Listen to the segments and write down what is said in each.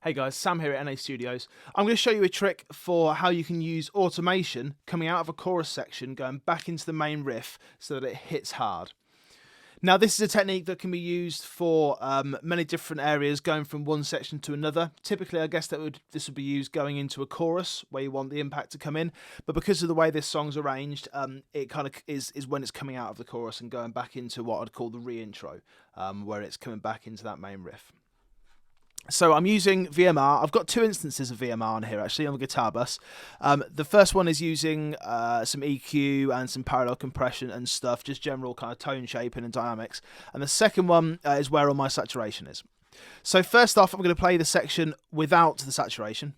Hey guys, Sam here at NA Studios. I'm going to show you a trick for how you can use automation coming out of a chorus section going back into the main riff so that it hits hard. Now this is a technique that can be used for many different areas going from one section to another. Typically I guess this would be used going into a chorus where you want the impact to come in, but because of the way this song's arranged, it kind of is when it's coming out of the chorus and going back into what I'd call the re-intro, where it's coming back into that main riff. So I'm using VMR. I've got two instances of VMR on here actually on the guitar bus. The first one is using some EQ and some parallel compression and stuff, just general kind of tone shaping and dynamics. And the second one is where all my saturation is. So first off, I'm going to play the section without the saturation.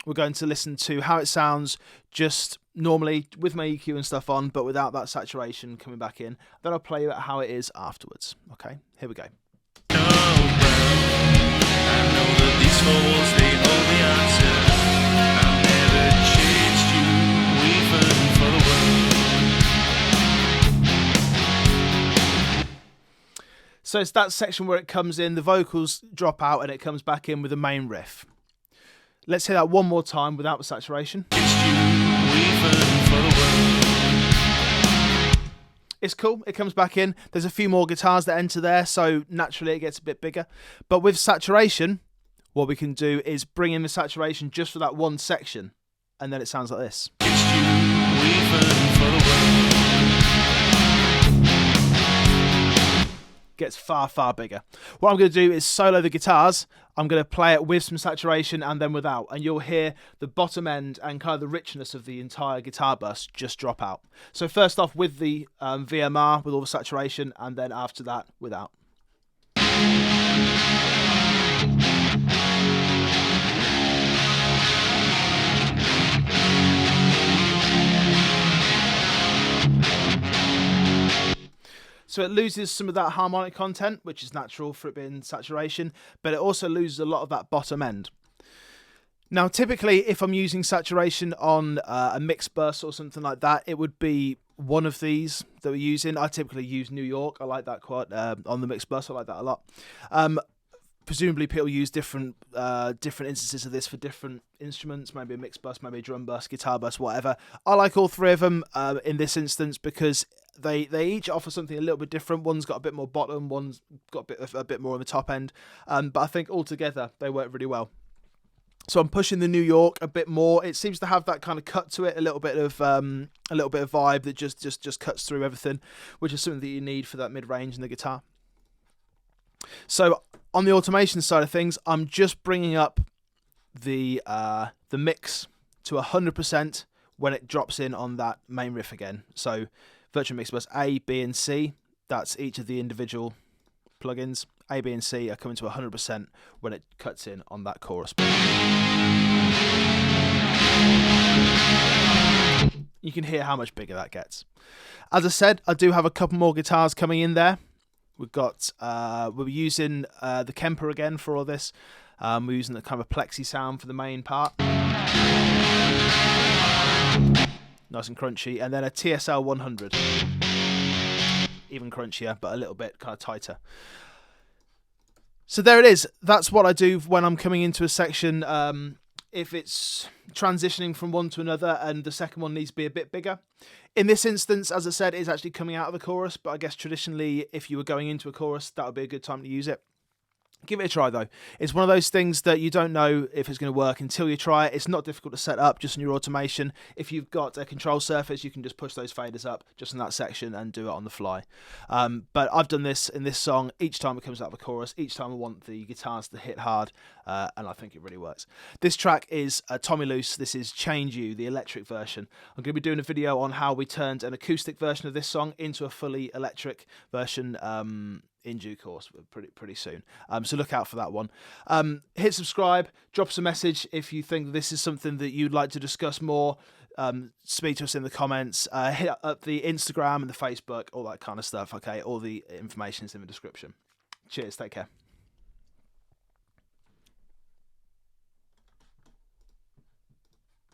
We're going to listen to how it sounds just normally with my EQ and stuff on, but without that saturation coming back in. Then I'll play you how it is afterwards. Okay, here we go. I know that these holes, they hold the answer. I've never changed you, even for the world. So it's that section where it comes in, the vocals drop out and it comes back in with the main riff. Let's hear that one more time without the saturation. It's cool, it comes back in. There's a few more guitars that enter there, so naturally it gets a bit bigger. But with saturation, what we can do is bring in the saturation just for that one section, and then it sounds like this. Gets far, far bigger. What I'm going to do is solo the guitars. I'm going to play it with some saturation and then without, and you'll hear the bottom end and kind of the richness of the entire guitar bus just drop out. So first off with the VMR with all the saturation, and then after that without. So it loses some of that harmonic content, which is natural for it being saturation, but it also loses a lot of that bottom end. Now, typically, if I'm using saturation on a mixed bus or something like that, it would be one of these that we're using. I typically use New York. I like that quite on the mixed bus. I like that a lot. Presumably, people use different instances of this for different instruments, maybe a mixed bus, maybe a drum bus, guitar bus, whatever. I like all three of them in this instance because they each offer something a little bit different. One's got a bit more bottom, one's got a bit more on the top end, but I think altogether they work really well. So I'm pushing the New York a bit more. It seems to have that kind of cut to it, a little bit of vibe that just cuts through everything, which is something that you need for that mid-range in the guitar. So on the automation side of things, I'm just bringing up the mix to 100% when it drops in on that main riff again. So virtual mix bus A, B, and C. That's each of the individual plugins. A, B, and C are coming to 100% when it cuts in on that chorus. You can hear how much bigger that gets. As I said, I do have a couple more guitars coming in there. We've got we're using the Kemper again for all this. We're using the kind of a plexi sound for the main part. Nice and crunchy, and then a TSL 100. Even crunchier, but a little bit kind of tighter. So there it is. That's what I do when I'm coming into a section. If it's transitioning from one to another and the second one needs to be a bit bigger. In this instance, as I said, it's actually coming out of the chorus, but I guess traditionally, if you were going into a chorus, that would be a good time to use it. Give it a try though. It's one of those things that you don't know if it's going to work until you try it. It's not difficult to set up just in your automation. If you've got a control surface, you can just push those faders up just in that section and do it on the fly. But I've done this in this song each time it comes out of the chorus. Each time I want the guitars to hit hard, and I think it really works. This track is Tommy Loose. This is Change You, the electric version. I'm going to be doing a video on how we turned an acoustic version of this song into a fully electric version in due course, pretty soon. So look out for that one. Hit subscribe, drop us a message if you think this is something that you'd like to discuss more. Speak to us in the comments. Hit up the Instagram and the Facebook, all that kind of stuff. Okay, all the information is in the description. Cheers, take care.